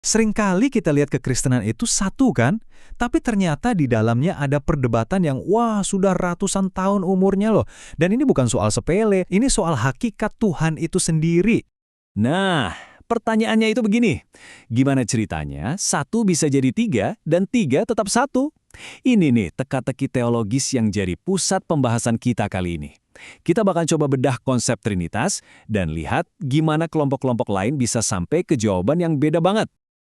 Seringkali kita lihat kekristenan itu satu kan, tapi ternyata di dalamnya ada perdebatan yang wah sudah ratusan tahun umurnya loh. Dan ini bukan soal sepele, ini soal hakikat Tuhan itu sendiri. Nah, pertanyaannya itu begini. Gimana ceritanya satu bisa jadi tiga dan tiga tetap satu? Ini nih teka-teki teologis yang jadi pusat pembahasan kita kali ini. Kita bakal coba bedah konsep Trinitas dan lihat gimana kelompok-kelompok lain bisa sampai ke jawaban yang beda banget.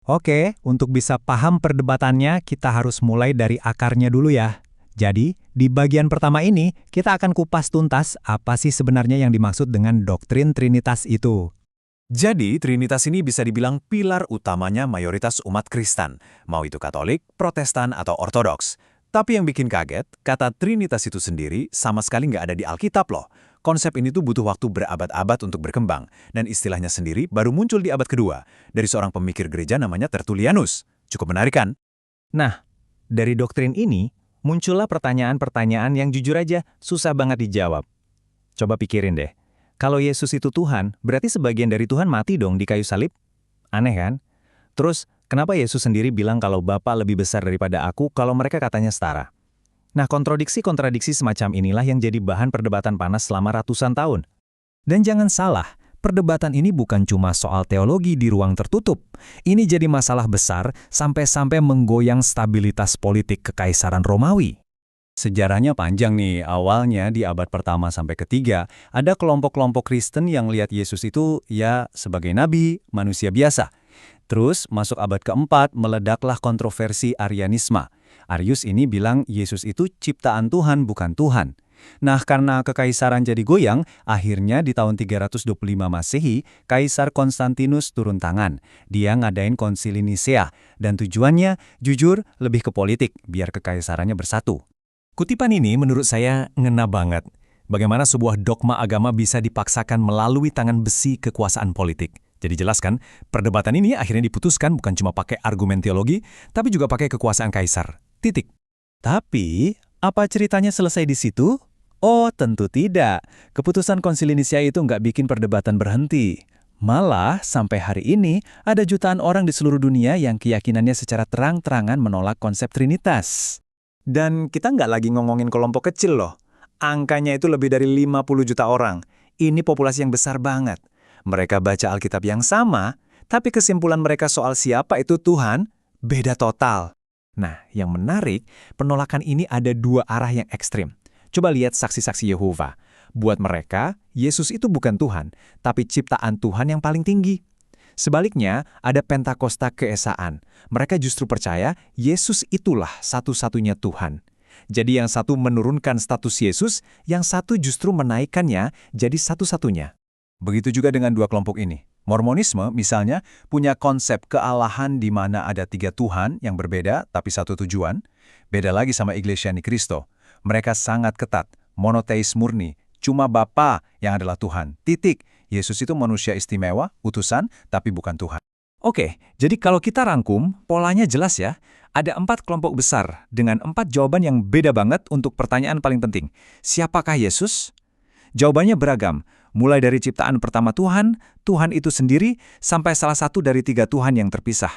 Oke, untuk bisa paham perdebatannya, kita harus mulai dari akarnya dulu ya. Jadi, di bagian pertama ini, kita akan kupas tuntas apa sih sebenarnya yang dimaksud dengan doktrin Trinitas itu. Jadi, Trinitas ini bisa dibilang pilar utamanya mayoritas umat Kristen, mau itu Katolik, Protestan, atau Ortodoks. Tapi yang bikin kaget, kata Trinitas itu sendiri sama sekali nggak ada di Alkitab loh. Konsep ini tuh butuh waktu berabad-abad untuk berkembang, dan istilahnya sendiri baru muncul di abad kedua, dari seorang pemikir gereja namanya Tertullianus. Cukup menarik kan? Nah, dari doktrin ini, muncullah pertanyaan-pertanyaan yang jujur aja susah banget dijawab. Coba pikirin deh, kalau Yesus itu Tuhan, berarti sebagian dari Tuhan mati dong di kayu salib? Aneh kan? Terus, kenapa Yesus sendiri bilang kalau Bapa lebih besar daripada aku kalau mereka katanya setara? Nah, kontradiksi-kontradiksi semacam inilah yang jadi bahan perdebatan panas selama ratusan tahun. Dan jangan salah, perdebatan ini bukan cuma soal teologi di ruang tertutup. Ini jadi masalah besar sampai-sampai menggoyang stabilitas politik Kekaisaran Romawi. Sejarahnya panjang nih, awalnya di abad pertama sampai ketiga, ada kelompok-kelompok Kristen yang lihat Yesus itu ya sebagai nabi, manusia biasa. Terus masuk abad keempat meledaklah kontroversi Arianisme. Arius ini bilang Yesus itu ciptaan Tuhan bukan Tuhan. Nah, karena kekaisaran jadi goyang, akhirnya di tahun 325 Masehi, Kaisar Konstantinus turun tangan. Dia ngadain konsili Nisea, dan tujuannya, jujur, lebih ke politik, biar kekaisarannya bersatu. Kutipan ini menurut saya ngena banget. Bagaimana sebuah dogma agama bisa dipaksakan melalui tangan besi kekuasaan politik. Jadi jelas kan, perdebatan ini akhirnya diputuskan bukan cuma pakai argumen teologi, tapi juga pakai kekuasaan kaisar. Titik. Tapi, apa ceritanya selesai di situ? Oh, tentu tidak. Keputusan Konsili Nisea itu nggak bikin perdebatan berhenti. Malah, sampai hari ini, ada jutaan orang di seluruh dunia yang keyakinannya secara terang-terangan menolak konsep Trinitas. Dan kita nggak lagi ngomongin kelompok kecil loh. Angkanya itu lebih dari 50 juta orang. Ini populasi yang besar banget. Mereka baca Alkitab yang sama, tapi kesimpulan mereka soal siapa itu Tuhan beda total. Nah, yang menarik, penolakan ini ada dua arah yang ekstrim. Coba lihat saksi-saksi Yehova. Buat mereka, Yesus itu bukan Tuhan, tapi ciptaan Tuhan yang paling tinggi. Sebaliknya, ada Pentakosta keesaan. Mereka justru percaya Yesus itulah satu-satunya Tuhan. Jadi yang satu menurunkan status Yesus, yang satu justru menaikkannya jadi satu-satunya. Begitu juga dengan dua kelompok ini. Mormonisme, misalnya, punya konsep kealahan di mana ada tiga Tuhan yang berbeda tapi satu tujuan. Beda lagi sama Iglesia Ni Cristo. Mereka sangat ketat, monoteis murni, cuma Bapa yang adalah Tuhan. Titik. Yesus itu manusia istimewa, utusan, tapi bukan Tuhan. Oke, jadi kalau kita rangkum, polanya jelas ya. Ada 4 kelompok besar dengan 4 jawaban yang beda banget untuk pertanyaan paling penting. Siapakah Yesus? Jawabannya beragam, mulai dari ciptaan pertama Tuhan, Tuhan itu sendiri, sampai salah satu dari 3 Tuhan yang terpisah.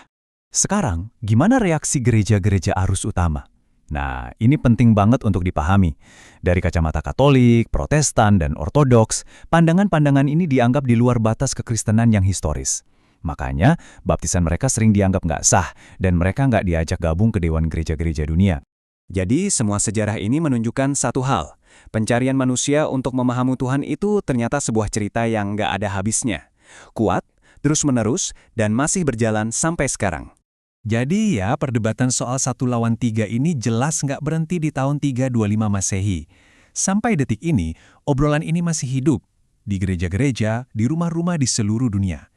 Sekarang, gimana reaksi gereja-gereja arus utama? Nah, ini penting banget untuk dipahami. Dari kacamata Katolik, Protestan, dan Ortodoks, pandangan-pandangan ini dianggap di luar batas kekristenan yang historis. Makanya, baptisan mereka sering dianggap nggak sah, dan mereka nggak diajak gabung ke Dewan Gereja-Gereja Dunia. Jadi, semua sejarah ini menunjukkan satu hal. Pencarian manusia untuk memahami Tuhan itu ternyata sebuah cerita yang nggak ada habisnya. Kuat, terus-menerus, dan masih berjalan sampai sekarang. Jadi ya, perdebatan soal 1 lawan 3 ini jelas nggak berhenti di tahun 325 Masehi. Sampai detik ini, obrolan ini masih hidup. Di gereja-gereja, di rumah-rumah di seluruh dunia.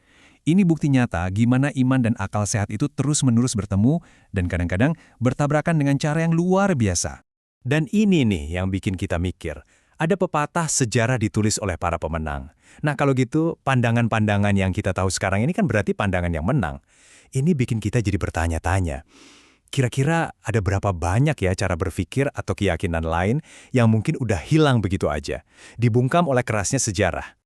Ini bukti nyata gimana iman dan akal sehat itu terus-menerus bertemu dan kadang-kadang bertabrakan dengan cara yang luar biasa. Dan ini nih yang bikin kita mikir. Ada pepatah sejarah ditulis oleh para pemenang. Nah kalau gitu, pandangan-pandangan yang kita tahu sekarang ini kan berarti pandangan yang menang. Ini bikin kita jadi bertanya-tanya. Kira-kira ada berapa banyak ya cara berpikir atau keyakinan lain yang mungkin udah hilang begitu aja, dibungkam oleh kerasnya sejarah.